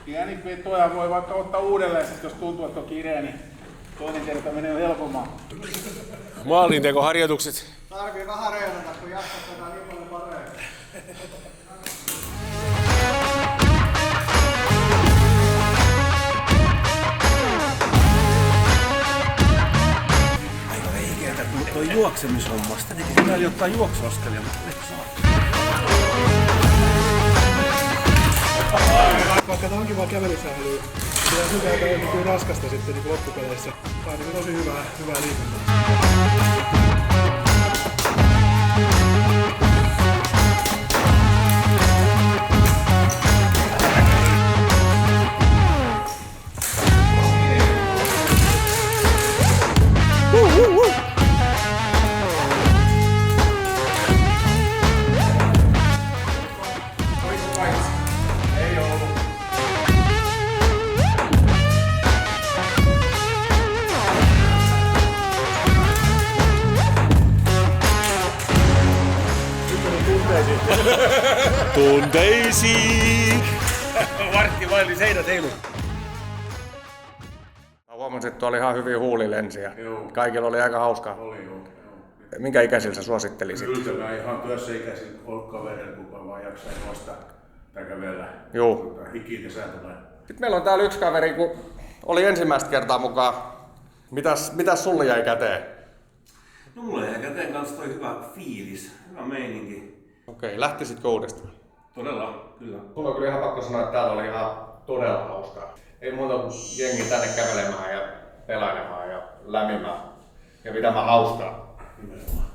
Pieni vetoja voi vaikka ottaa uudelleen, jos tuntuu, että on kireä, niin toinen kerta menee helpommin. Maalintekoharjoitukset. Tarvii vähän reenata, kun jatketaan niin paljon paremmin. Aika veikeetä, kun toi juoksemishommasta. Niin pitää ottaa juoksuaskelia, mutta nyt saa. Vaikka tämä onkin vaan kävelysählyä, se on hyvä, että on raskasta sitten niin loppupeleissä. Tämä on tosi hyvää liikuntaa. Tunteisiin! Vartti vaili seinät heilu. Mä huomasin, että oli ihan hyviä huulilensiä. Joo. Kaikilla oli aika hauskaa. Oli joo. Minkä ikäisillä sä suosittelisit? Kyllä mä ihan työssä-ikäisillä kavereilla, kukaan vaan jaksaa juosta tai kävellä. Joo. Hiki lisää tulee. Sitten meillä on täällä yksi kaveri, kun oli ensimmäistä kertaa mukaan. Mitäs sulle jäi käteen? No mulle jäi käteen kanssa toi hyvä fiilis, hyvä meininki. Okei, lähtisitkö uudestaan? Todella, kyllä. Mulla on kyllä ihan pakko sanoa, että täällä oli ihan todella hauskaa. Ei muuta kuin jengi tänne kävelemään ja pelailemaan ja lämimään ja pitämään hauskaa. Nimenomaan.